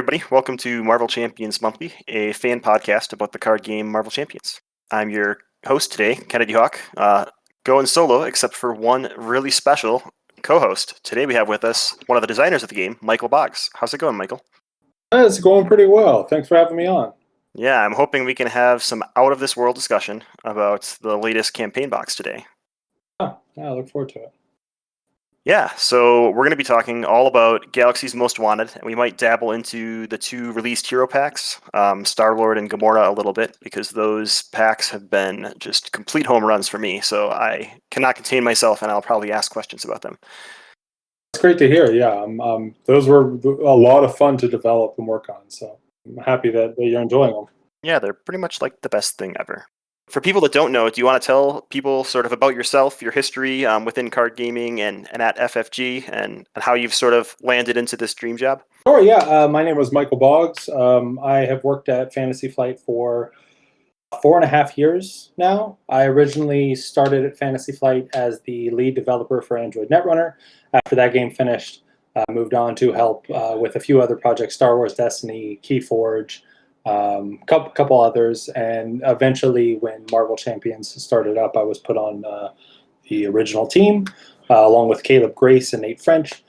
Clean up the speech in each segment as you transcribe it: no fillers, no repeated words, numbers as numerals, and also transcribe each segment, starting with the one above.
everybody. Welcome to Marvel Champions Monthly, a fan podcast about the card game Marvel Champions. I'm your host today, Kennedy Hawk, going solo except for one really special co-host. Today we have with us one of the designers of the game, Michael Boggs. How's it going, Michael? It's going pretty well. Thanks for having me on. Yeah, I'm hoping we can have some out-of-this-world discussion about the latest campaign box today. Yeah, I look forward to it. Yeah, so we're going to be talking all about Galaxy's Most Wanted, and we might dabble into the two released hero packs, Star-Lord and Gamora a little bit, because those packs have been just complete home runs for me, so I cannot contain myself, and I'll probably ask questions about them. It's great to hear, yeah. Those were a lot of fun to develop and work on, so I'm happy that you're enjoying them. Yeah, they're pretty much like the best thing ever. For people that don't know, do you want to tell people sort of about yourself, your history within card gaming and at FFG, and how you've sort of landed into this dream job? Sure, yeah. My name is Michael Boggs. I have worked at Fantasy Flight for 4.5 years now. I originally started at Fantasy Flight as the lead developer for Android Netrunner. After that game finished, moved on to help with a few other projects, Star Wars Destiny, Keyforge, couple others, and eventually when Marvel Champions started up, I was put on the original team along with Caleb Grace and Nate French.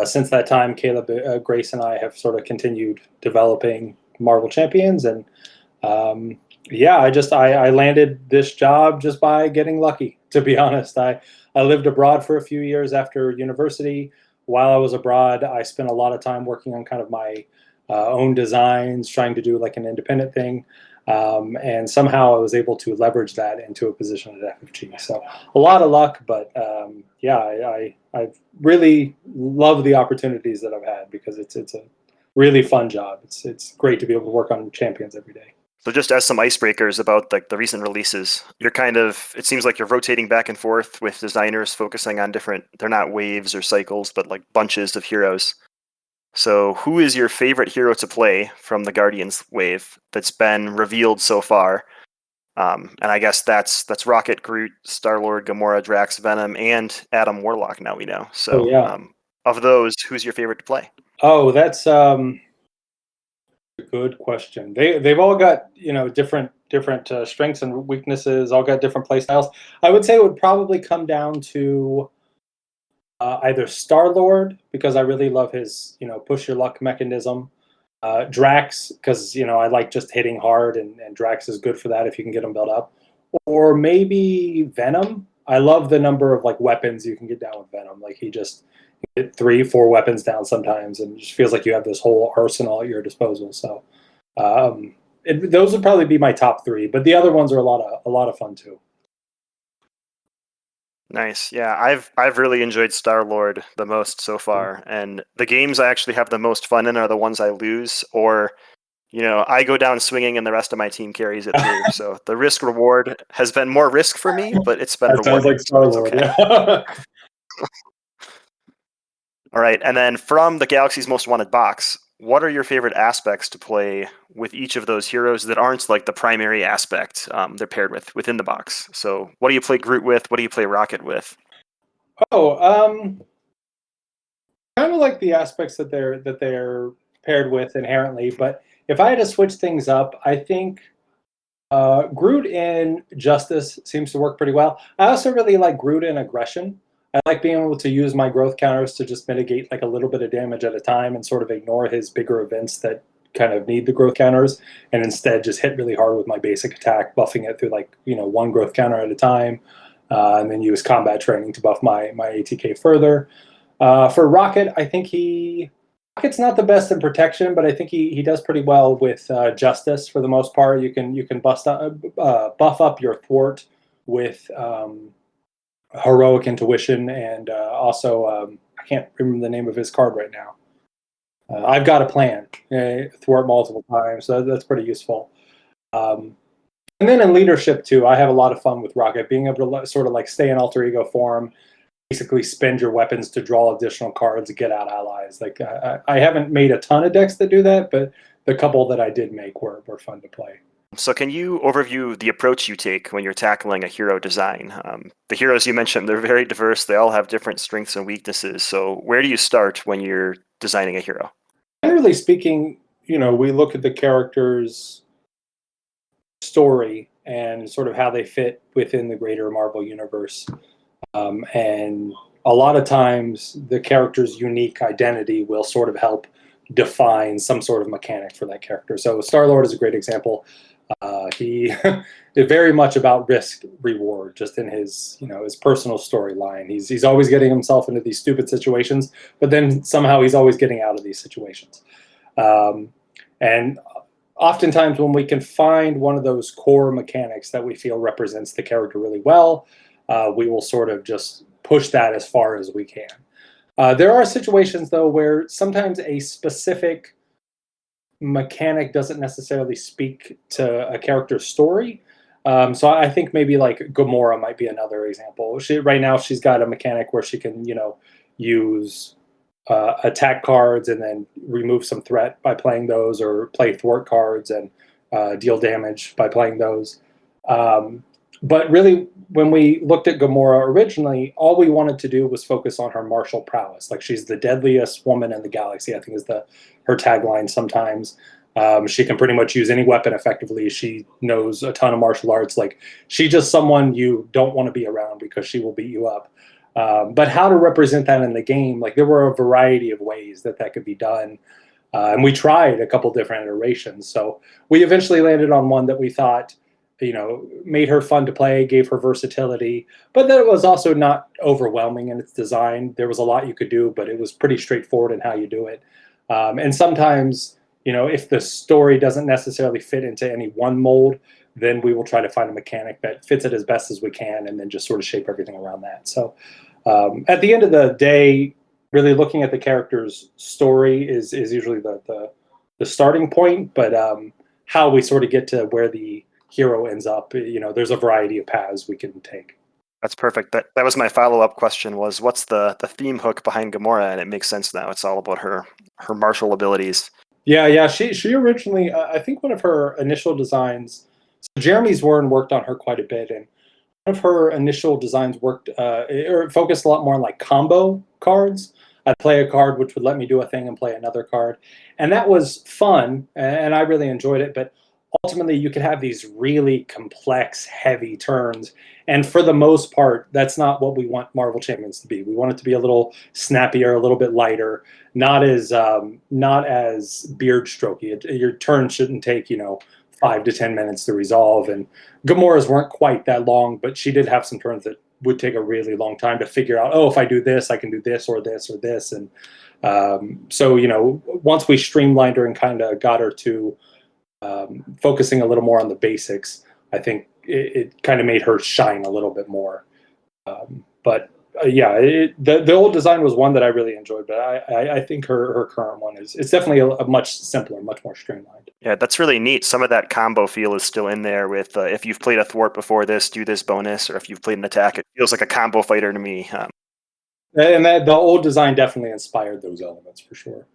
Since that time, Caleb Grace and I have sort of continued developing Marvel Champions, and yeah, I landed this job just by getting lucky, to be honest. I lived abroad for a few years after university. While I was abroad, I spent a lot of time working on kind of my own designs, trying to do like an independent thing. And somehow I was able to leverage that into a position at FFG. So a lot of luck, but yeah, I really love the opportunities that I've had because it's a really fun job. It's great to be able to work on champions every day. So just as some icebreakers about the recent releases, it seems like you're rotating back and forth with designers focusing on they're not waves or cycles, but like bunches of heroes. So who is your favorite hero to play from the Guardians wave that's been revealed so far? And I guess that's Rocket, Groot, Star-Lord, Gamora, Drax, Venom, and Adam Warlock now we know. So yeah. Of those, who's your favorite to play? Oh, that's a good question. They've all got different strengths and weaknesses. All got different play styles. I would say it would probably come down to either Star-Lord, because I really love his push your luck mechanism. Drax, because I like just hitting hard, and Drax is good for that if you can get him built up. Or maybe Venom. I love the number of like weapons you can get down with Venom. Like he just get 3-4 weapons down sometimes, and it just feels like you have this whole arsenal at your disposal. So those would probably be my top 3, but the other ones are a lot of fun too. Nice. Yeah, I've really enjoyed Star-Lord the most so far, and the games I actually have the most fun in are the ones I lose, or I go down swinging and the rest of my team carries it through. So the risk reward has been more risk for me, but it's been That sounds rewarding. like Star-Lord. Okay. Yeah. All right, and then from the Galaxy's Most Wanted box, what are your favorite aspects to play with each of those heroes that aren't like the primary aspect they're paired with within the box? So what do you play Groot with? What do you play Rocket with? Oh, kind of like the aspects that they're paired with inherently, but if I had to switch things up, I think Groot in Justice seems to work pretty well. I also really like Groot in Aggression. I like being able to use my growth counters to just mitigate like a little bit of damage at a time and sort of ignore his bigger events that kind of need the growth counters, and instead just hit really hard with my basic attack, buffing it through like one growth counter at a time, and then use combat training to buff my ATK further. For Rocket, I think Rocket's not the best in protection, but I think he does pretty well with Justice for the most part. You can buff up your thwart with Heroic Intuition, and also I can't remember the name of his card right now. I've got a plan. Thwart multiple times, so that's pretty useful. And then in leadership too, I have a lot of fun with Rocket, being able to sort of like stay in alter ego form, basically spend your weapons to draw additional cards, get out allies. Like I haven't made a ton of decks that do that, but the couple that I did make were fun to play. So can you overview the approach you take when you're tackling a hero design? The heroes you mentioned, they're very diverse. They all have different strengths and weaknesses. So where do you start when you're designing a hero? Generally speaking, we look at the character's story and sort of how they fit within the greater Marvel universe. And a lot of times, the character's unique identity will sort of help define some sort of mechanic for that character. So Star-Lord is a great example. He is very much about risk reward, just in his personal storyline. He's always getting himself into these stupid situations, but then somehow he's always getting out of these situations. And oftentimes, when we can find one of those core mechanics that we feel represents the character really well, we will sort of just push that as far as we can. There are situations, though, where sometimes a specific mechanic doesn't necessarily speak to a character's story. So I think maybe like Gamora might be another example. Right now she's got a mechanic where she can, use attack cards and then remove some threat by playing those, or play thwart cards and deal damage by playing those. But really, when we looked at Gamora originally, all we wanted to do was focus on her martial prowess. Like, she's the deadliest woman in the galaxy, I think is her tagline sometimes. She can pretty much use any weapon effectively. She knows a ton of martial arts. Like, she's just someone you don't want to be around because she will beat you up. But how to represent that in the game, like, there were a variety of ways that could be done. And we tried a couple different iterations. So we eventually landed on one that we thought, made her fun to play, gave her versatility, but that it was also not overwhelming in its design. There was a lot you could do, but it was pretty straightforward in how you do it. And sometimes, if the story doesn't necessarily fit into any one mold, then we will try to find a mechanic that fits it as best as we can, and then just sort of shape everything around that. So at the end of the day, really looking at the character's story is usually the starting point, but how we sort of get to where the hero ends up, there's a variety of paths we can take. That's perfect. That was my follow-up question, was what's the theme hook behind Gamora? And it makes sense now. It's all about her martial abilities. Yeah. She originally, I think one of her initial designs. So Jeremy Zwirn worked on her quite a bit, and one of her initial designs focused a lot more on like combo cards. I'd play a card which would let me do a thing and play another card, and that was fun, and I really enjoyed it. But ultimately, you could have these really complex, heavy turns, and for the most part, that's not what we want Marvel Champions to be. We want it to be a little snappier, a little bit lighter, not as beard strokey. Your turn shouldn't take 5 to 10 minutes to resolve, and Gamora's weren't quite that long, but she did have some turns that would take a really long time to figure out, oh, if I do this, I can do this or this or this. And so, once we streamlined her and kind of got her to focusing a little more on the basics, I think it kind of made her shine a little bit more. But the old design was one that I really enjoyed, but I think her current one it's definitely a much simpler, much more streamlined. Yeah, that's really neat. Some of that combo feel is still in there with if you've played a thwart before this, do this bonus, or if you've played an attack, it feels like a combo fighter to me. And the old design definitely inspired those elements for sure.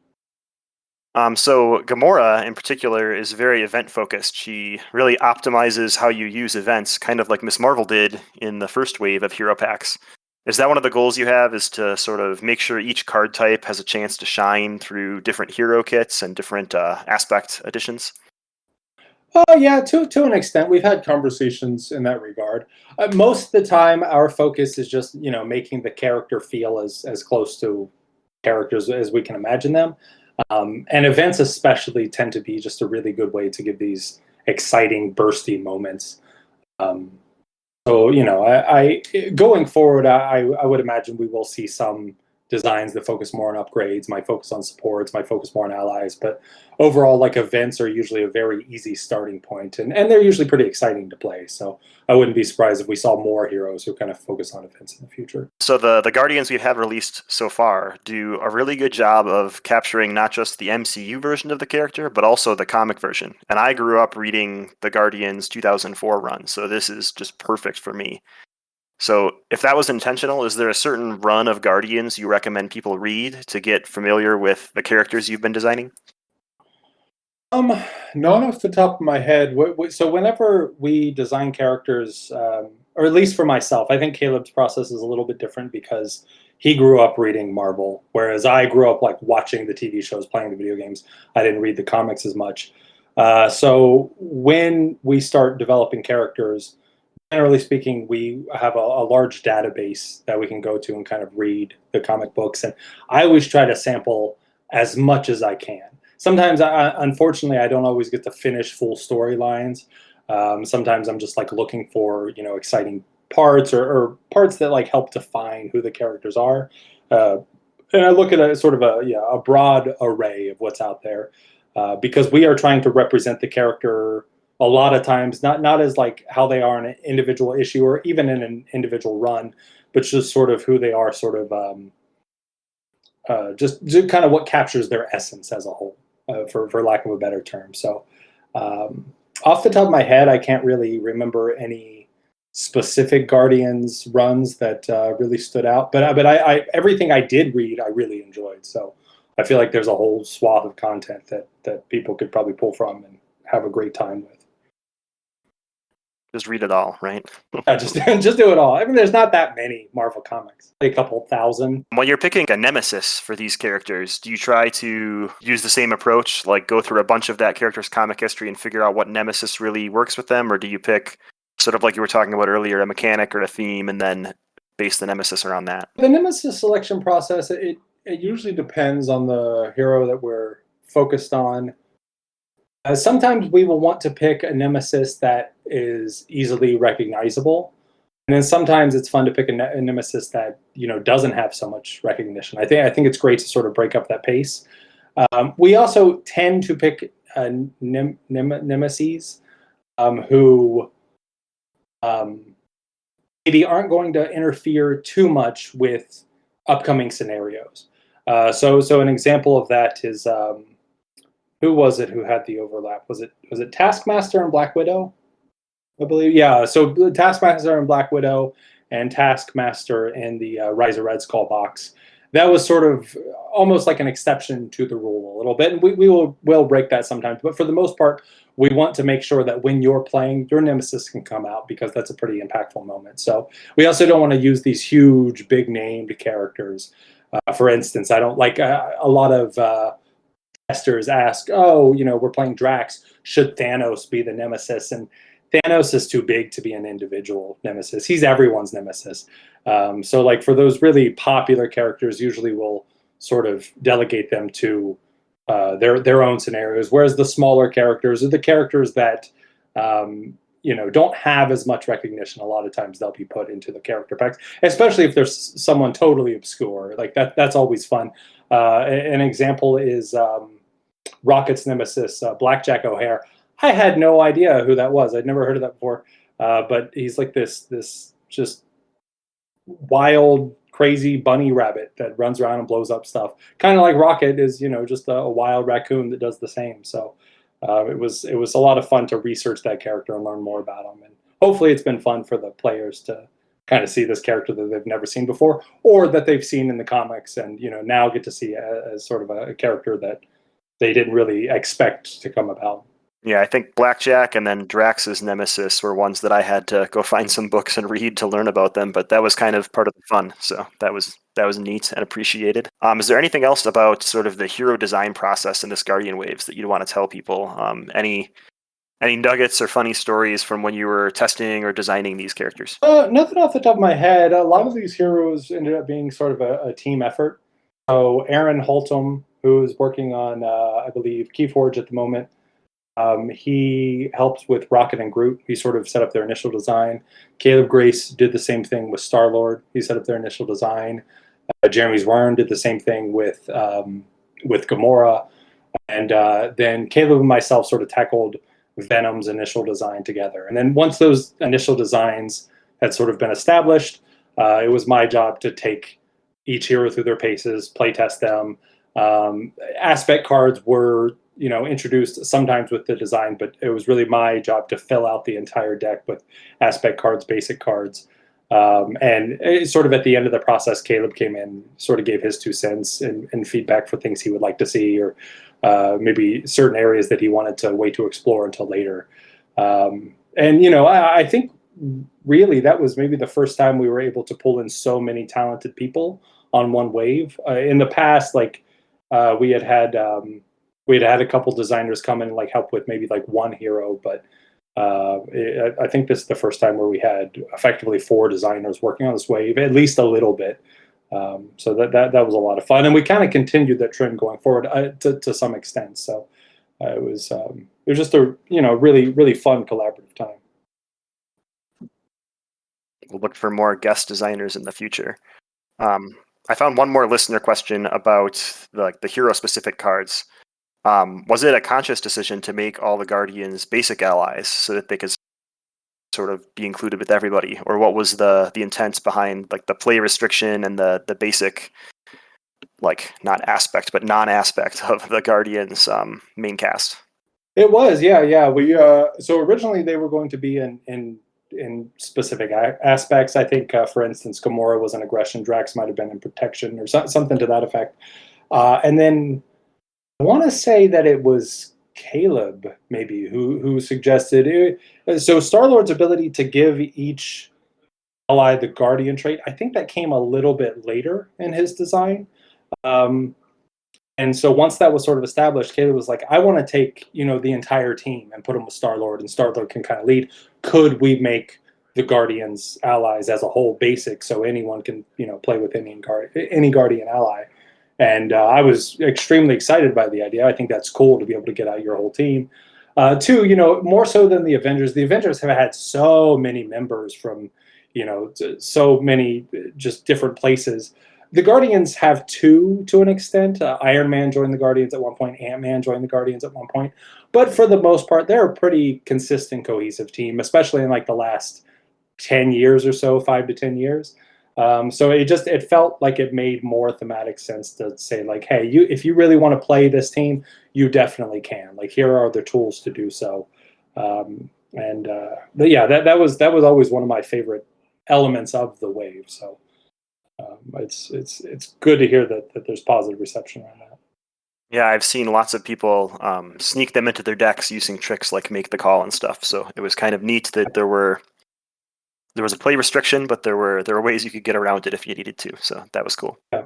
So Gamora in particular is very event focused. She really optimizes how you use events, kind of like Miss Marvel did in the first wave of hero packs. Is that one of the goals you have, is to sort of make sure each card type has a chance to shine through different hero kits and different aspect additions? Yeah, to an extent, we've had conversations in that regard. Most of the time, our focus is just making the character feel as close to characters as we can imagine them. And events especially tend to be just a really good way to give these exciting, bursty moments. So, I going forward, I would imagine we will see some designs that focus more on upgrades, might focus on supports, might focus more on allies. But overall, like, events are usually a very easy starting point, and they're usually pretty exciting to play. So I wouldn't be surprised if we saw more heroes who kind of focus on events in the future. So the Guardians we've had released so far do a really good job of capturing not just the MCU version of the character, but also the comic version. And I grew up reading the Guardians 2004 run, so this is just perfect for me. So if that was intentional, is there a certain run of Guardians you recommend people read to get familiar with the characters you've been designing? Not off the top of my head. So whenever we design characters, or at least for myself, I think Caleb's process is a little bit different because he grew up reading Marvel, whereas I grew up like watching the TV shows, playing the video games. I didn't read the comics as much. So when we start developing characters, generally speaking, we have a large database that we can go to and kind of read the comic books. And I always try to sample as much as I can. Sometimes, unfortunately, I don't always get to finish full storylines. Sometimes I'm just like looking for, exciting parts or parts that like help define who the characters are. Uh, and I look at a sort of a broad array of what's out there, because we are trying to represent the character a lot of times, not as like how they are in an individual issue or even in an individual run, but just sort of who they are, sort of just kind of what captures their essence as a whole, for lack of a better term. So off the top of my head, I can't really remember any specific Guardians runs that really stood out. But I everything I did read, I really enjoyed. So I feel like there's a whole swath of content that people could probably pull from and have a great time with. Just read it all, right? Yeah, just do it all. I mean, there's not that many Marvel comics, a couple thousand. When you're picking a nemesis for these characters, do you try to use the same approach, like go through a bunch of that character's comic history and figure out what nemesis really works with them, or do you pick, sort of like you were talking about earlier, a mechanic or a theme, and then base the nemesis around that? The nemesis selection process, it usually depends on the hero that we're focused on. Sometimes we will want to pick a nemesis that is easily recognizable, and then sometimes it's fun to pick a nemesis that doesn't have so much recognition. I think it's great to sort of break up that pace. We also tend to pick nemesis who maybe aren't going to interfere too much with upcoming scenarios. So an example of that is. Who was it who had the overlap? Was it Taskmaster and Black Widow? I believe. Yeah. So Taskmaster and Black Widow, and Taskmaster in the Rise of Red Skull box. That was sort of almost like an exception to the rule a little bit, and we will break that sometimes. But for the most part, we want to make sure that when you're playing, your nemesis can come out, because that's a pretty impactful moment. So we also don't want to use these huge, big named characters. For instance, I don't like a lot of. Testers ask, oh, we're playing Drax. Should Thanos be the nemesis? And Thanos is too big to be an individual nemesis. He's everyone's nemesis. So, like for those really popular characters, usually we'll sort of delegate them to their own scenarios. Whereas the smaller characters, or the characters that don't have as much recognition, a lot of times they'll be put into the character packs, especially if there's someone totally obscure. Like that's always fun. An example is Rocket's nemesis, Blackjack O'Hare. I had no idea who that was. I'd never heard of that before. But he's like this just wild, crazy bunny rabbit that runs around and blows up stuff. Kind of like Rocket is, just a wild raccoon that does the same. So it was a lot of fun to research that character and learn more about him. And hopefully it's been fun for the players to kind of see this character that they've never seen before, or that they've seen in the comics, and now get to see as sort of a character that they didn't really expect to come about. Yeah, I think Blackjack and then Drax's nemesis were ones that I had to go find some books and read to learn about them, but that was kind of part of the fun. So that was neat and appreciated. Is there anything else about sort of the hero design process in this Guardian Waves that you'd want to tell people? Any nuggets or funny stories from when you were testing or designing these characters? Nothing off the top of my head. A lot of these heroes ended up being sort of a team effort. So Aaron Holtum, who is working on, I believe, Keyforge at the moment, he helped with Rocket and Groot. He sort of set up their initial design. Caleb Grace did the same thing with Star-Lord. He set up their initial design. Jeremy Zwern did the same thing with Gamora. And then Caleb and myself sort of tackled Venom's initial design together. And then once those initial designs had sort of been established, it was my job to take each hero through their paces, play test them. Aspect cards were, introduced sometimes with the design, but it was really my job to fill out the entire deck with aspect cards, basic cards. And sort of at the end of the process, Caleb came in, sort of gave his 2 cents and feedback for things he would like to see, or maybe certain areas that he wanted to wait to explore until later. I think really that was maybe the first time we were able to pull in so many talented people on one wave. In the past, like we had a couple designers come in and like help with maybe like one hero, but I think this is the first time where we had effectively 4 designers working on this wave, at least a little bit. So that was a lot of fun, and we kind of continued that trend going forward to some extent. So it was just a really fun collaborative time. We'll look for more guest designers in the future. I found one more listener question about the hero specific cards. Was it a conscious decision to make all the Guardians basic allies so that they could sort of be included with everybody, or what was the intent behind like the play restriction and the basic, like not aspect but non-aspect of the Guardians main cast? It was, yeah. We so originally they were going to be in specific aspects. I think, for instance, Gamora was an aggression, Drax might have been in protection, or something to that effect. And then I want to say that it was Caleb maybe who suggested it. So Star-Lord's ability to give each ally the Guardian trait, I think that came a little bit later in his design. And so once that was sort of established, Caleb was like, I want to take, the entire team and put them with Star-Lord, and Star-Lord can kind of lead. Could we make the Guardians allies as a whole basic so anyone can, play with any Guardian ally? And I was extremely excited by the idea. I think that's cool to be able to get out your whole team. 2, more so than the Avengers. The Avengers have had so many members from, so many just different places. The Guardians have 2 to an extent. Iron Man joined the Guardians at one point. Ant-Man joined the Guardians at one point. But for the most part, they're a pretty consistent, cohesive team, especially in like the last 10 years or so, 5 to 10 years. So it felt like it made more thematic sense to say like, hey, if you really want to play this team, you definitely can. Like, here are the tools to do so. But yeah, that was always one of my favorite elements of the wave. So it's good to hear that there's positive reception around that. Yeah, I've seen lots of people sneak them into their decks using tricks like make the call and stuff. So it was kind of neat that there was a play restriction, but there were ways you could get around it if you needed to. So that was cool. Yeah.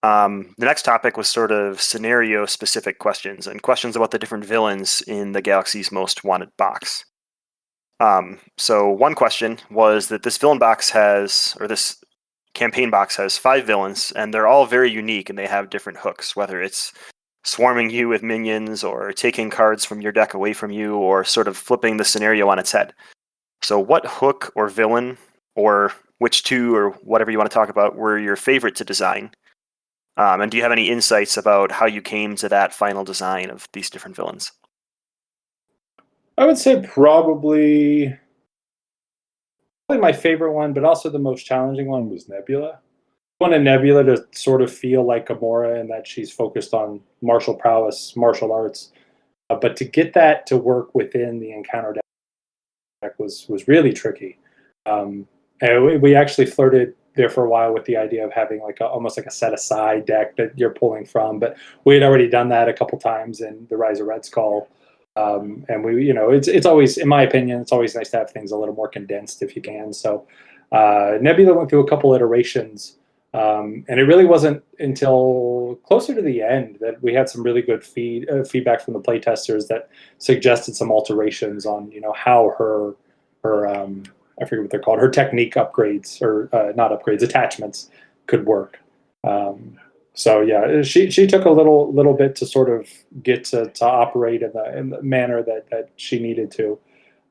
The next topic was sort of scenario-specific questions and questions about the different villains in the Galaxy's Most Wanted box. So one question was that this campaign box has 5 villains, and they're all very unique, and they have different hooks, whether it's swarming you with minions, or taking cards from your deck away from you, or sort of flipping the scenario on its head. So what hook or villain, or which 2, or whatever you want to talk about, were your favorite to design? And do you have any insights about how you came to that final design of these different villains? I would say probably my favorite one, but also the most challenging one, was Nebula. I wanted Nebula to sort of feel like Gamora in that she's focused on martial prowess, martial arts, but to get that to work within the encounter deck was really tricky. And we actually flirted there for a while with the idea of having like almost like a set aside deck that you're pulling from, but we had already done that a couple times in the Rise of Red Skull. And we, it's always, in my opinion, it's always nice to have things a little more condensed if you can. So Nebula went through a couple iterations, and it really wasn't until closer to the end that we had some really good feedback from the playtesters that suggested some alterations on, how her I forget what they're called, her technique upgrades, or not upgrades, attachments could work. So yeah, she took a little bit to sort of get to operate in the manner that she needed to.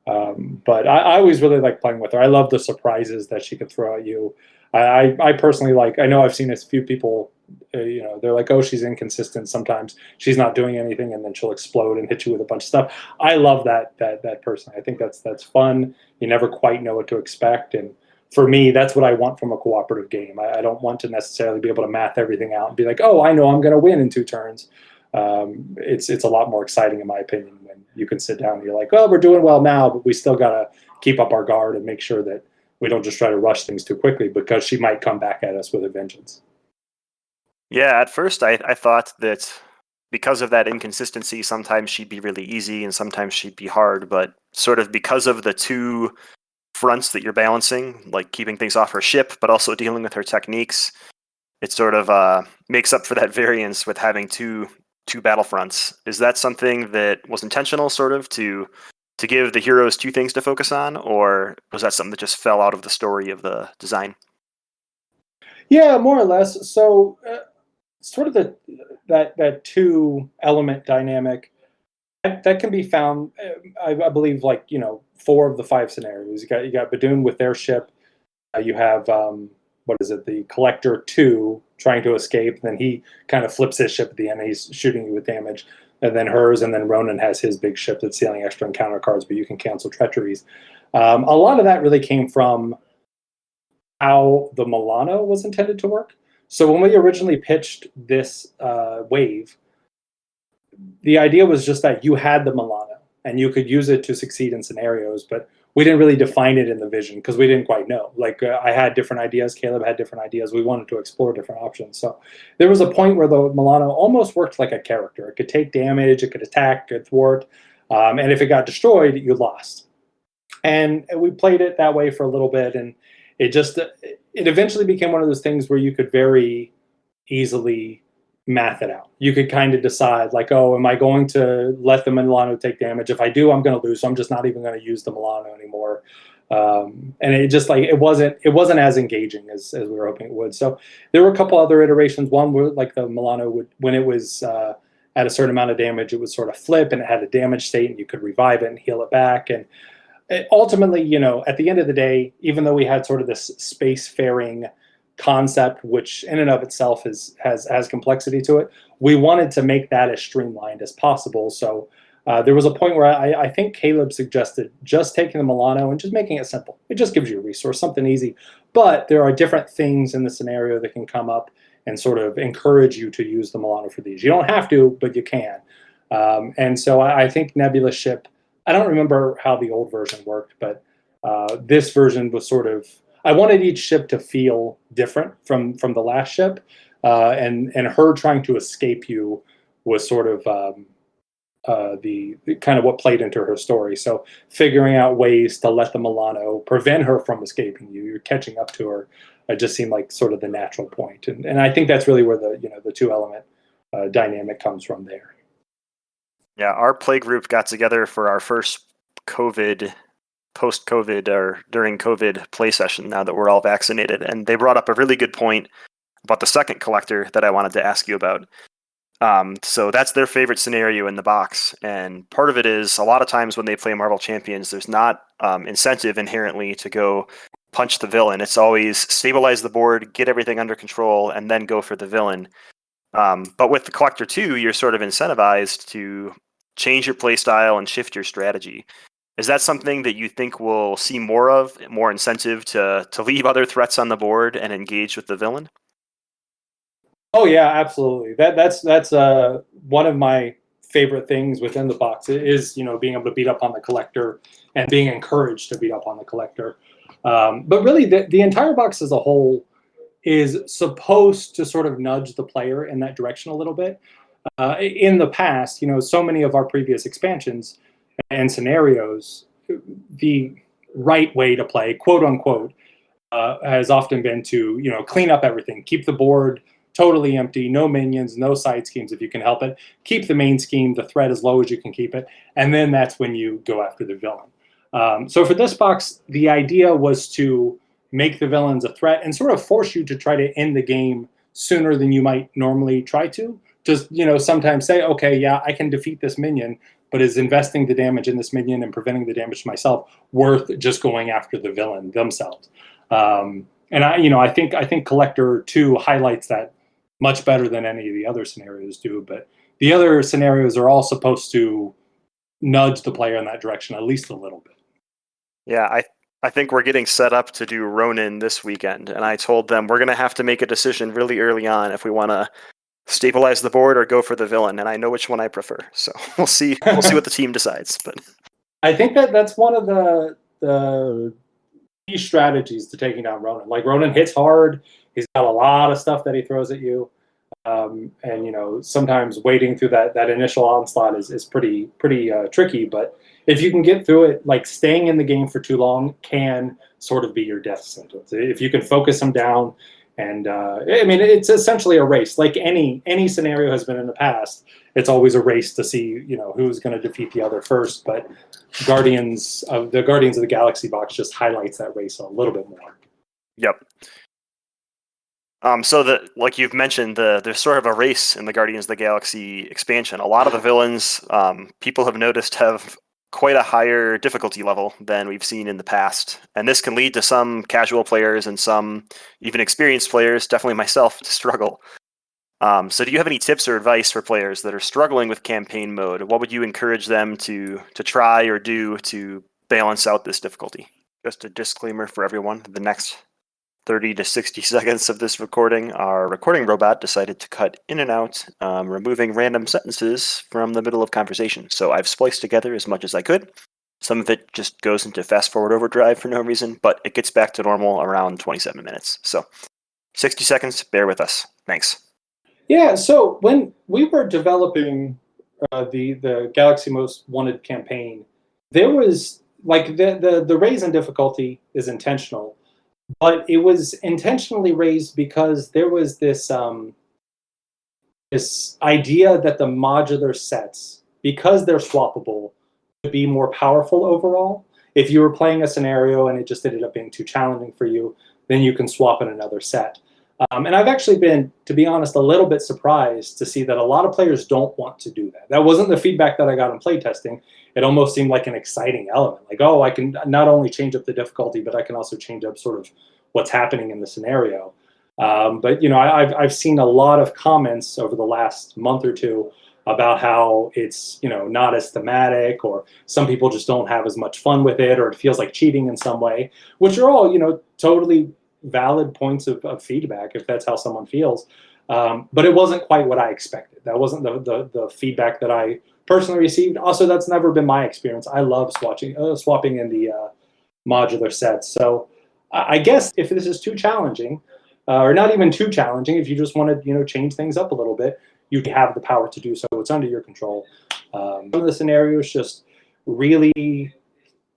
But I always really like playing with her. I love the surprises that she could throw at you. I personally like. I know I've seen a few people. They're like, oh, she's inconsistent. Sometimes she's not doing anything, and then she'll explode and hit you with a bunch of stuff. I love that person. I think that's fun. You never quite know what to expect, and for me, that's what I want from a cooperative game. I don't want to necessarily be able to math everything out and be like, oh, I know I'm going to win in 2 turns. It's a lot more exciting, in my opinion, when you can sit down and you're like, well, we're doing well now, but we still got to keep up our guard and make sure that we don't just try to rush things too quickly, because she might come back at us with a vengeance. Yeah, at first I thought that because of that inconsistency, sometimes she'd be really easy and sometimes she'd be hard, but sort of because of the 2 fronts that you're balancing, like keeping things off her ship, but also dealing with her techniques. It sort of makes up for that variance with having two battlefronts. Is that something that was intentional, sort of, to give the heroes two things to focus on, or was that something that just fell out of the story of the design? Yeah, more or less. So, sort of that two element dynamic that can be found. I believe, like, four of the five scenarios. You got Badoon with their ship. You have what is it? The Collector 2 trying to escape. Then he kind of flips his ship at the end. And he's shooting you with damage. And then hers, and then Ronan has his big ship that's dealing extra encounter cards, but you can cancel treacheries. A lot of that really came from how the Milano was intended to work. So when we originally pitched this wave, the idea was just that you had the Milano and you could use it to succeed in scenarios, but we didn't really define it in the vision because we didn't quite know. Like, I had different ideas, Caleb had different ideas. We wanted to explore different options. So there was a point where the Milano almost worked like a character. It could take damage, it could attack, it could thwart, and if it got destroyed, you lost. And we played it that way for a little bit, and it eventually became one of those things where you could very easily math it out. You could kind of decide, like, oh, am I going to let the Milano take damage? If I do, I'm going to lose, so I'm just not even going to use the Milano anymore. And it just, like, it wasn't as engaging as we were hoping it would. So there were a couple other iterations. One where, like, the Milano would, when it was at a certain amount of damage, it would sort of flip, and it had a damage state, and you could revive it and heal it back. And ultimately, at the end of the day, even though we had sort of this spacefaring concept, which in and of itself has complexity to it, we wanted to make that as streamlined as possible. So there was a point where I think Caleb suggested just taking the Milano and just making it simple. It just gives you a resource, something easy. But there are different things in the scenario that can come up and sort of encourage you to use the Milano for these. You don't have to, but you can. And so I think Nebula's ship, I don't remember how the old version worked, but this version was sort of, I wanted each ship to feel different from the last ship, and her trying to escape you was sort of the kind of what played into her story. So figuring out ways to let the Milano prevent her from escaping you, you're catching up to her, it just seemed like sort of the natural point. And I think that's really where the two element dynamic comes from there. Yeah, our play group got together for our first post-COVID or during COVID play session now that we're all vaccinated, and they brought up a really good point about the second collector that I wanted to ask you about. So that's their favorite scenario in the box, and part of it is a lot of times when they play Marvel Champions, there's not incentive inherently to go punch the villain. It's always stabilize the board, get everything under control, and then go for the villain. But with the Collector 2, you're sort of incentivized to change your play style and shift your strategy. Is that something that you think we'll see more of, more incentive to leave other threats on the board and engage with the villain? Oh yeah, absolutely. That's one of my favorite things within the box is being able to beat up on the Collector and being encouraged to beat up on the Collector. But really, the entire box as a whole is supposed to sort of nudge the player in that direction a little bit. In the past, so many of our previous expansions and scenarios, the right way to play, quote unquote, has often been to clean up everything, keep the board totally empty, no minions, no side schemes if you can help it, keep the main scheme, the threat as low as you can keep it, and then that's when you go after the villain. So for this box, the idea was to make the villains a threat and sort of force you to try to end the game sooner than you might normally try to. Just sometimes say, okay, yeah, I can defeat this minion, but is investing the damage in this minion and preventing the damage to myself worth just going after the villain themselves? And I think Collector 2 highlights that much better than any of the other scenarios do. But the other scenarios are all supposed to nudge the player in that direction at least a little bit. Yeah, I think we're getting set up to do Ronin this weekend, and I told them we're going to have to make a decision really early on if we want to stabilize the board or go for the villain, and I know which one I prefer. So we'll see what the team decides. But I think that's one of the key strategies to taking down Ronin. Like, Ronin hits hard. He's got a lot of stuff that he throws at you. And sometimes wading through that initial onslaught is pretty tricky. But if you can get through it, like staying in the game for too long can sort of be your death sentence. If you can focus them down, and I mean, it's essentially a race. Like any scenario has been in the past, it's always a race to see who's going to defeat the other first. But Guardians of the Galaxy box just highlights that race a little bit more. Yep. So like you've mentioned, there's sort of a race in the Guardians of the Galaxy expansion. A lot of the villains, people have noticed, have quite a higher difficulty level than we've seen in the past, and this can lead to some casual players and some even experienced players, definitely myself, to struggle. So do you have any tips or advice for players that are struggling with campaign mode? What would you encourage them to try or do to balance out this difficulty? Just a disclaimer for everyone: the next 30 to 60 seconds of this recording, our recording robot decided to cut in and out, removing random sentences from the middle of conversation. So I've spliced together as much as I could. Some of it just goes into fast forward overdrive for no reason, but it gets back to normal around 27 minutes. So 60 seconds, bear with us. Thanks. Yeah, so when we were developing the Galaxy Most Wanted campaign, there was like the raise in difficulty is intentional, but it was intentionally raised because there was this this idea that the modular sets, because they're swappable, would be more powerful overall. If you were playing a scenario and it just ended up being too challenging for you, then you can swap in another set. And I've actually been, to be honest, a little bit surprised to see that a lot of players don't want to do that. That wasn't the feedback that I got in playtesting. It almost seemed like an exciting element. Like, oh, I can not only change up the difficulty, but I can also change up sort of what's happening in the scenario. But I've seen a lot of comments over the last month or two about how it's not as thematic, or some people just don't have as much fun with it, or it feels like cheating in some way, which are all totally valid points of feedback if that's how someone feels. But it wasn't quite what I expected. That wasn't the feedback that I personally received. Also, that's never been my experience. I love swapping in the modular sets. So I guess if this is too challenging, or not even too challenging, if you just want to change things up a little bit, you have the power to do so. It's under your control. Some of the scenarios just really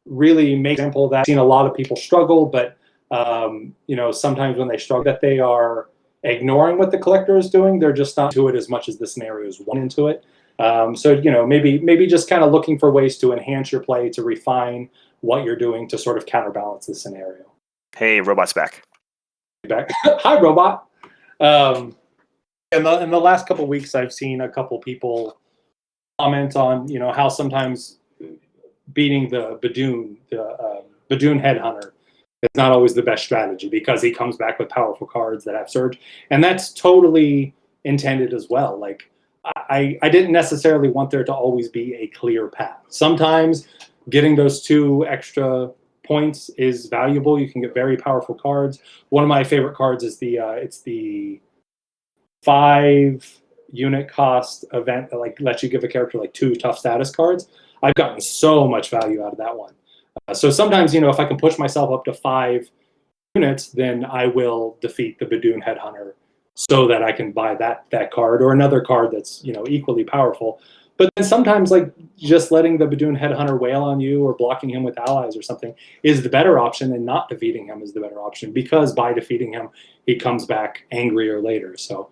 make example that I've seen a lot of people struggle, but sometimes when they struggle, that they are ignoring what the collector is doing. They're just not into it as much as the scenarios want into it. So maybe just kind of looking for ways to enhance your play, to refine what you're doing to sort of counterbalance the scenario. Hey, robot's back. Hi, robot. In the last couple of weeks, I've seen a couple people comment on how sometimes beating the Badoon Headhunter is not always the best strategy because he comes back with powerful cards that have surge, and that's totally intended as well. Like I didn't necessarily want there to always be a clear path. Sometimes getting those 2 extra points is valuable. You can get very powerful cards. One of my favorite cards is it's the 5 unit cost event that lets you give a character 2 tough status cards. I've gotten so much value out of that one. So sometimes, if I can push myself up to 5 units, then I will defeat the Badoon Headhunter so that I can buy that card or another card that's equally powerful. But then sometimes just letting the Badoon Headhunter wail on you or blocking him with allies or something is the better option, and not defeating him is the better option, because by defeating him, he comes back angrier later. So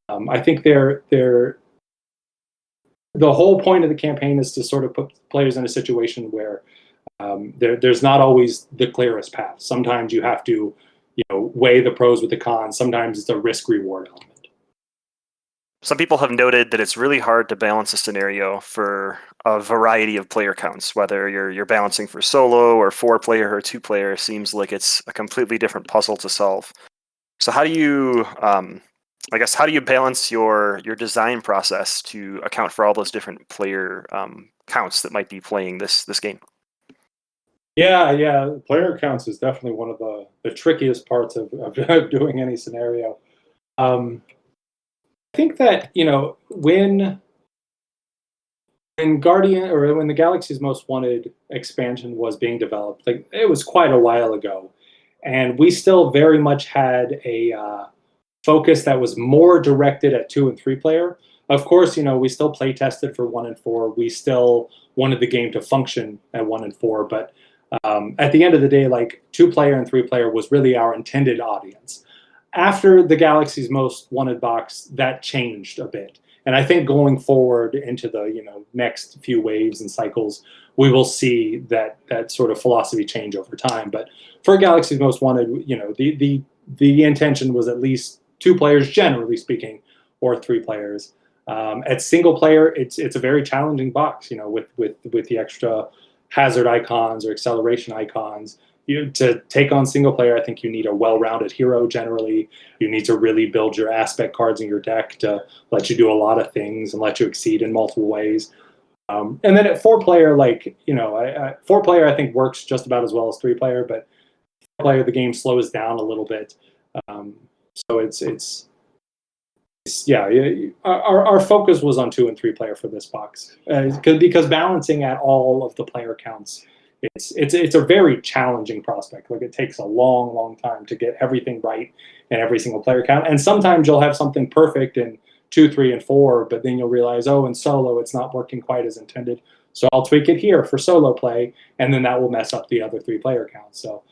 I think the whole point of the campaign is to sort of put players in a situation where there's not always the clearest path. Sometimes you have to weigh the pros with the cons. Sometimes it's a risk-reward element. Some people have noted that it's really hard to balance a scenario for a variety of player counts. Whether you're balancing for solo or 4-player or 2-player, seems like it's a completely different puzzle to solve. So how do you, how do you balance your design process to account for all those different player counts that might be playing this game? Yeah. Player counts is definitely one of the trickiest parts of doing any scenario. I think that when the Galaxy's Most Wanted expansion was being developed, it was quite a while ago, and we still very much had a focus that was more directed at 2 and 3 player. Of course, we still play tested for 1 and 4. We still wanted the game to function at 1 and 4, but at the end of the day, like 2 player and 3 player was really our intended audience. After the Galaxy's Most Wanted box, that changed a bit. And I think going forward into the next few waves and cycles, we will see that sort of philosophy change over time. But for Galaxy's Most Wanted, the intention was at least 2 players, generally speaking, or 3 players. At single player, it's a very challenging box, with the extra hazard icons or acceleration icons. To take on single player, I think you need a well-rounded hero generally. You need to really build your aspect cards in your deck to let you do a lot of things and let you exceed in multiple ways. And then at 4 player, 4 player I think works just about as well as 3 player, but 4 player the game slows down a little bit. So it's yeah. Our focus was on 2 and 3 player for this box because balancing at all of the player counts. It's a very challenging prospect. Like it takes a long time to get everything right in every single player count. And sometimes you'll have something perfect in 2, 3, and 4, but then you'll realize, in solo it's not working quite as intended. So I'll tweak it here for solo play, and then that will mess up the other 3 player counts. So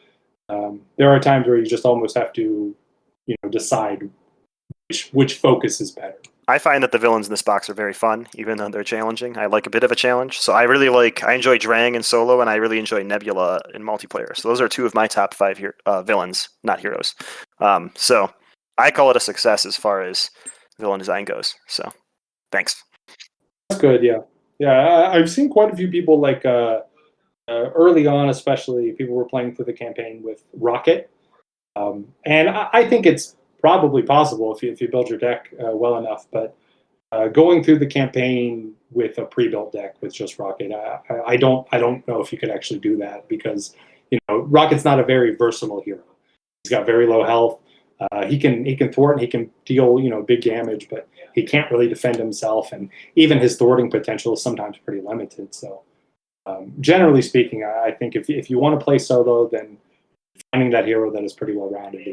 there are times where you just almost have to, decide which focus is better. I find that the villains in this box are very fun, even though they're challenging. I like a bit of a challenge. So I enjoy Drang in solo, and I really enjoy Nebula in multiplayer. So those are 2 of my top 5 villains, not heroes. So I call it a success as far as villain design goes. So thanks. That's good, yeah. Yeah, I've seen quite a few people, early on especially, people were playing through the campaign with Rocket. And I think it's probably possible if you build your deck well enough, but going through the campaign with a pre-built deck with just Rocket, I don't know if you could actually do that because Rocket's not a very versatile hero. He's got very low health. He can thwart and he can deal big damage, but he can't really defend himself, and even his thwarting potential is sometimes pretty limited. So generally speaking, I think if you want to play solo, then finding that hero that is pretty well rounded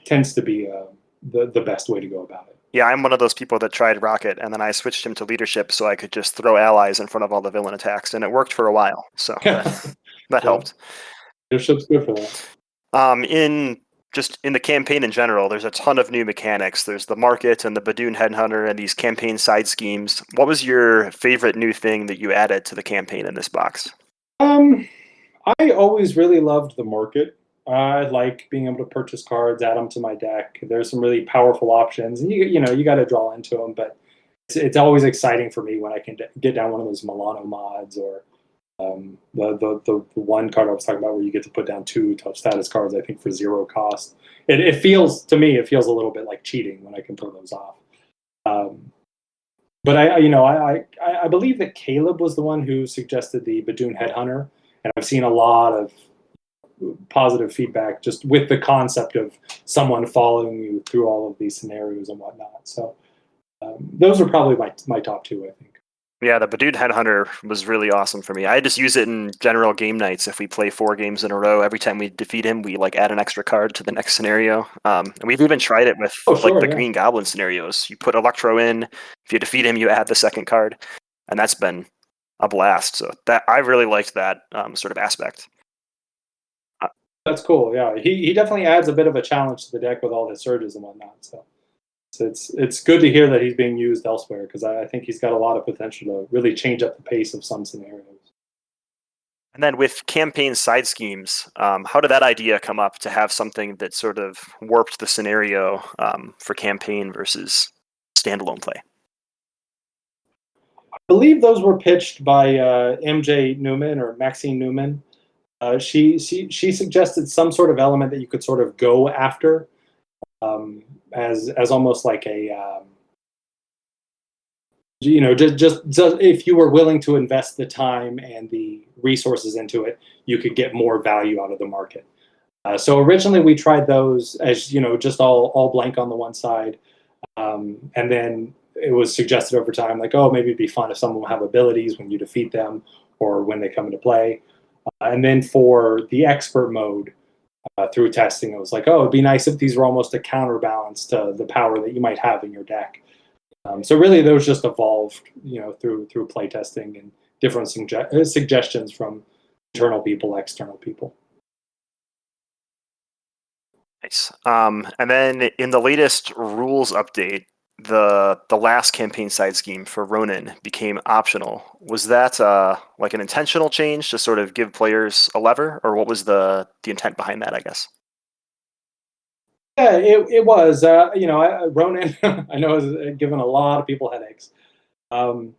tends to be the best way to go about it. Yeah, I'm one of those people that tried Rocket, and then I switched him to leadership so I could just throw allies in front of all the villain attacks, and it worked for a while. So that helped. Leadership's good for that. In the campaign in general, there's a ton of new mechanics. There's the market and the Badoon Headhunter and these campaign side schemes. What was your favorite new thing that you added to the campaign in this box? I always really loved the market. I like being able to purchase cards, add them to my deck. There's some really powerful options, and you got to draw into them. But it's always exciting for me when I can get down one of those Milano mods or the one card I was talking about where you get to put down 2 tough status cards. I think for 0 cost. It feels a little bit like cheating when I can pull those off. But I believe that Caleb was the one who suggested the Badoon Headhunter, and I've seen a lot of positive feedback just with the concept of someone following you through all of these scenarios and whatnot. So those are probably my top 2, I think. Yeah, the Badoon Headhunter was really awesome for me. I just use it in general game nights. If we play 4 games in a row, every time we defeat him, we add an extra card to the next scenario. And we've even tried it with Green Goblin scenarios. You put Electro in, if you defeat him, you add the second card, and that's been a blast. So I really liked that sort of aspect. That's cool. Yeah, he definitely adds a bit of a challenge to the deck with all his surges and whatnot. So it's good to hear that he's being used elsewhere because I think he's got a lot of potential to really change up the pace of some scenarios. And then with campaign side schemes, how did that idea come up to have something that sort of warped the scenario for campaign versus standalone play? I believe those were pitched by MJ Newman or Maxine Newman. She suggested some sort of element that you could sort of go after as almost like a just if you were willing to invest the time and the resources into it, you could get more value out of the market. So originally we tried those as just all blank on the one side, and then it was suggested over time maybe it'd be fun if someone will have abilities when you defeat them or when they come into play. And then for the expert mode, through testing. It was like, oh, it'd be nice if these were almost a counterbalance to the power that you might have in your deck. So really, those just evolved, through playtesting and different suggestions from internal people, external people. Nice. And then in the latest rules update, the last campaign side scheme for Ronin became optional. Was that like an intentional change to sort of give players a lever, or what was the intent behind that, I guess? Yeah, it was. Ronin, I know, has given a lot of people headaches. Um,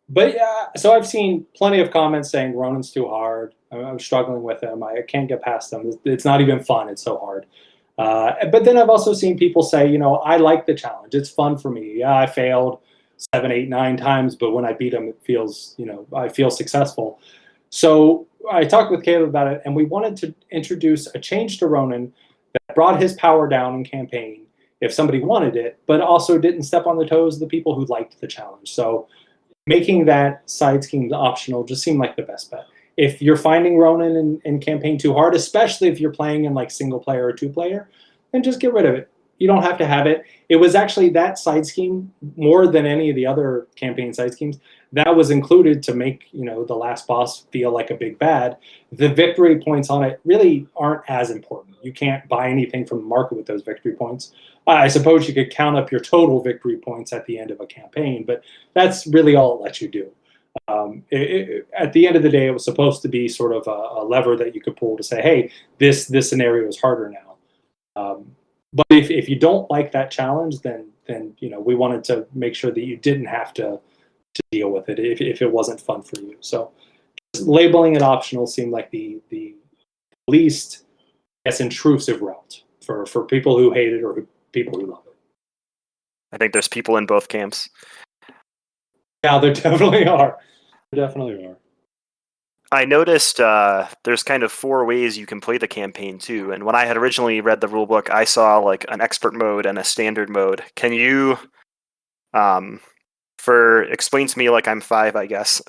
but yeah, so I've seen plenty of comments saying Ronin's too hard. I'm struggling with him. I can't get past him. It's not even fun. It's so hard. But then I've also seen people say, I like the challenge. It's fun for me. Yeah, I failed 7, 8, 9 times, but when I beat him, it feels, I feel successful. So I talked with Caleb about it, and we wanted to introduce a change to Ronin that brought his power down in campaign if somebody wanted it, but also didn't step on the toes of the people who liked the challenge. So making that side scheme optional just seemed like the best bet. If you're finding Ronin in campaign too hard, especially if you're playing in like single player or 2-player, then just get rid of it. You don't have to have it. It was actually that side scheme more than any of the other campaign side schemes that was included to make the last boss feel like a big bad. The victory points on it really aren't as important. You can't buy anything from the market with those victory points. I suppose you could count up your total victory points at the end of a campaign, but that's really all it lets you do. At the end of the day, it was supposed to be sort of a lever that you could pull to say, hey, this scenario is harder now. But if you don't like that challenge, then we wanted to make sure that you didn't have to deal with it if it wasn't fun for you. So just labeling it optional seemed like the least, I guess, intrusive route for people who hate it or people who love it. I think there's people in both camps. Yeah, there definitely are. There definitely are. I noticed there's kind of 4 ways you can play the campaign too. And when I had originally read the rulebook, I saw like an expert mode and a standard mode. Can you, explain to me, like I'm 5, I guess,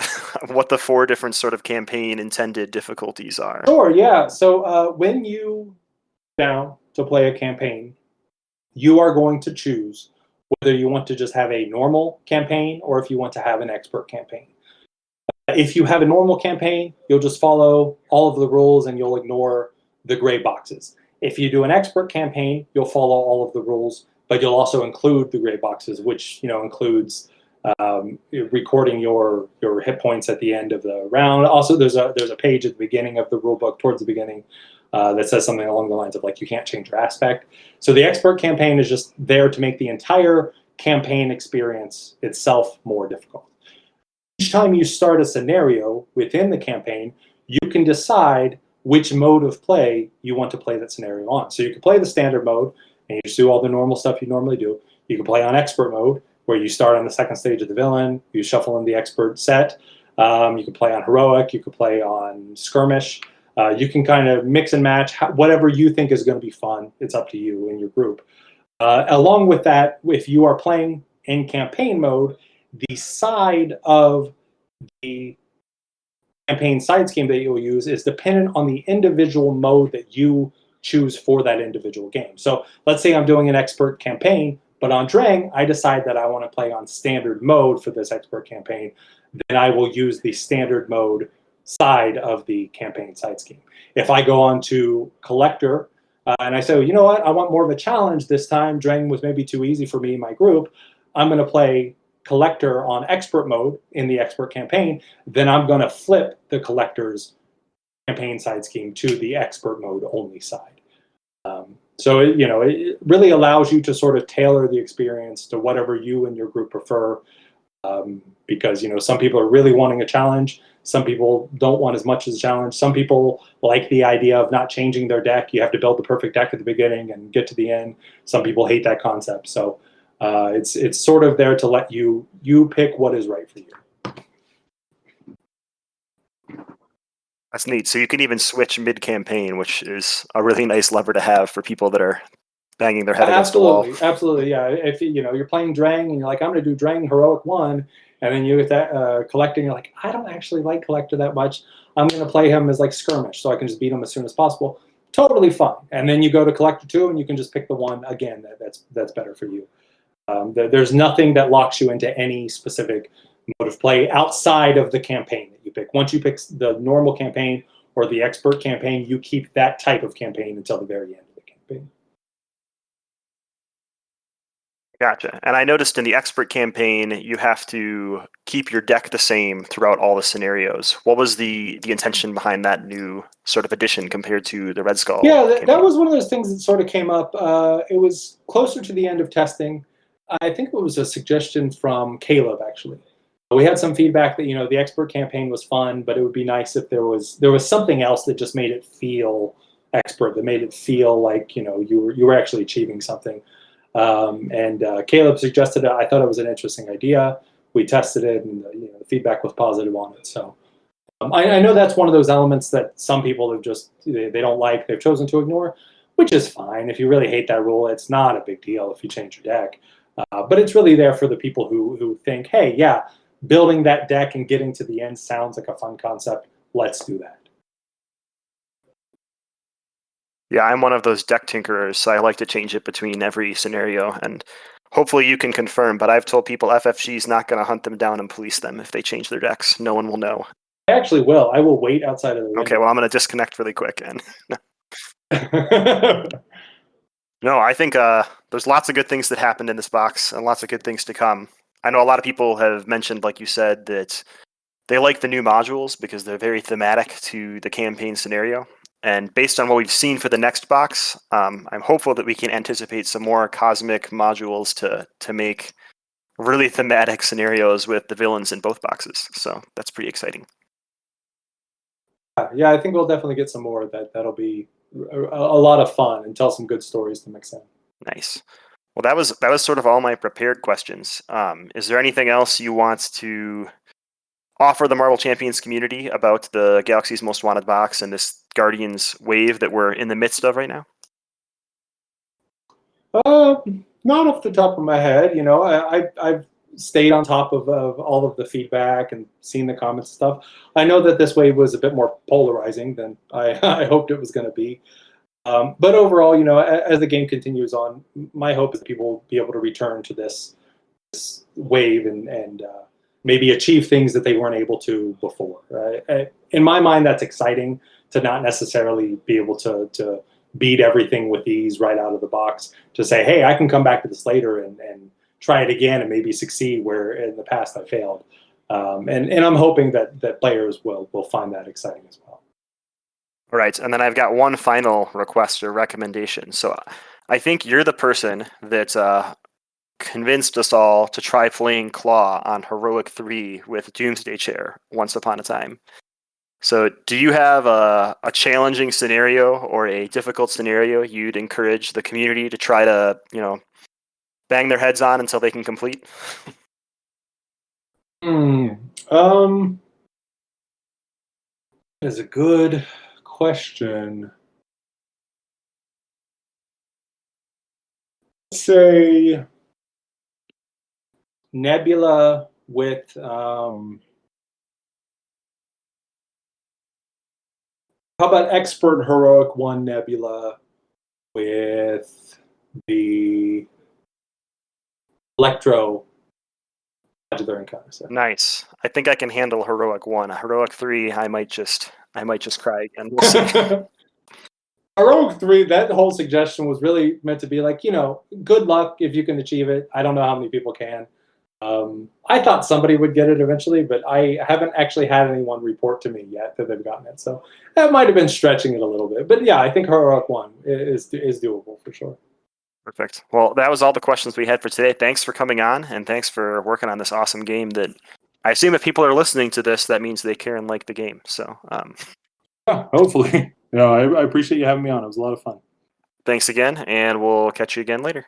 what the 4 different sort of campaign intended difficulties are? Sure. Yeah. So when you down to play a campaign, you are going to choose whether you want to just have a normal campaign or if you want to have an expert campaign. If you have a normal campaign, you'll just follow all of the rules and you'll ignore the gray boxes. If you do an expert campaign, you'll follow all of the rules, but you'll also include the gray boxes, which includes recording your hit points at the end of the round. Also, there's a page at the beginning of the rule book, towards the beginning, that says something along the lines of like you can't change your aspect. So the expert campaign is just there to make the entire campaign experience itself more difficult. Each time you start a scenario within the campaign, you can decide which mode of play you want to play that scenario on. So you can play the standard mode and you just do all the normal stuff you normally do. You can play on expert mode, where you start on the second stage of the villain, you shuffle in the expert set. You can play on heroic, you can play on skirmish. You can kind of mix and match whatever you think is going to be fun. It's up to you and your group. Along with that, if you are playing in campaign mode, the side of the campaign side scheme that you'll use is dependent on the individual mode that you choose for that individual game. So let's say I'm doing an expert campaign, but on Drang, I decide that I want to play on standard mode for this expert campaign. Then I will use the standard mode side of the campaign side scheme. If I go on to collector and I say, you know what, I want more of a challenge this time. Drang was maybe too easy for me and my group. I'm going to play collector on expert mode in the expert campaign. Then I'm going to flip the collector's campaign side scheme to the expert mode only side. So it really allows you to sort of tailor the experience to whatever you and your group prefer, because some people are really wanting a challenge. Some people don't want as much as a challenge. Some people like the idea of not changing their deck. You have to build the perfect deck at the beginning and get to the end. Some people hate that concept. So it's sort of there to let you pick what is right for you. That's neat. So you can even switch mid-campaign, which is a really nice lever to have for people that are banging their head against the wall. Absolutely, yeah. If you're playing Drang and you're like, I'm going to do Drang Heroic 1, and then you get that Collector, and you're like, I don't actually like Collector that much. I'm going to play him as like Skirmish, so I can just beat him as soon as possible. totally fine. And then you go to collector 2 and you can just pick the one again that's better for you. There's nothing that locks you into any specific mode of play outside of the campaign that you pick. Once you pick the normal campaign or the expert campaign, you keep that type of campaign until the very end of the campaign. Gotcha. And I noticed in the expert campaign, you have to keep your deck the same throughout all the scenarios. What was the intention behind that new sort of addition compared to the Red Skull? Yeah, that was one of those things that sort of came up. It was closer to the end of testing. I think it was a suggestion from Caleb, actually. We had some feedback that the expert campaign was fun, but it would be nice if there was something else that just made it feel expert, that made it feel like you were actually achieving something. And Caleb suggested it. I thought it was an interesting idea. We tested it, and the feedback was positive on it. So I know that's one of those elements that some people have just they don't like. They've chosen to ignore, which is fine. If you really hate that rule, it's not a big deal if you change your deck. But it's really there for the people who think, hey, yeah, building that deck and getting to the end sounds like a fun concept. Let's do that. Yeah, I'm one of those deck tinkerers, so I like to change it between every scenario, and hopefully you can confirm, but I've told people FFG is not going to hunt them down and police them if they change their decks. No one will know. I actually will. I will wait outside of the window. Okay, well, I'm going to disconnect really quick. And no, I think there's lots of good things that happened in this box and lots of good things to come. I know a lot of people have mentioned, like you said, that they like the new modules because they're very thematic to the campaign scenario. And based on what we've seen for the next box, I'm hopeful that we can anticipate some more cosmic modules to make really thematic scenarios with the villains in both boxes. So that's pretty exciting. Yeah, I think we'll definitely get some more. That'll be a lot of fun and tell some good stories to mix in. Nice. Well, that was sort of all my prepared questions. Is there anything else you want to offer the Marvel Champions community about the Galaxy's Most Wanted box and this Guardians wave that we're in the midst of right now? Not off the top of my head. I've stayed on top of all of the feedback and seen the comments and stuff. I know that this wave was a bit more polarizing than I hoped it was going to be. But overall, as the game continues on, my hope is that people will be able to return to this wave and maybe achieve things that they weren't able to before. Right? In my mind, that's exciting to not necessarily be able to beat everything with ease right out of the box. To say, hey, I can come back to this later and try it again and maybe succeed where in the past I failed. And I'm hoping that players will find that exciting as well. All right, and then I've got one final request or recommendation. So I think you're the person that convinced us all to try playing Claw on Heroic 3 with Doomsday Chair once upon a time. So do you have a challenging scenario or a difficult scenario you'd encourage the community to try to, bang their heads on until they can complete? That is a good question. Let's say Nebula with how about Expert Heroic 1 Nebula with the Electro modular encounter set. Nice. I think I can handle Heroic 1. Heroic 3, I might just cry again. We'll see. Heroic 3, that whole suggestion was really meant to be like, good luck if you can achieve it. I don't know how many people can. I thought somebody would get it eventually, but I haven't actually had anyone report to me yet that they've gotten it. So that might have been stretching it a little bit. But yeah, I think Heroic 1 is doable for sure. Perfect. Well, that was all the questions we had for today. Thanks for coming on, and thanks for working on this awesome game that I assume if people are listening to this, that means they care and like the game. So yeah, hopefully. I appreciate you having me on. It was a lot of fun. Thanks again, and we'll catch you again later.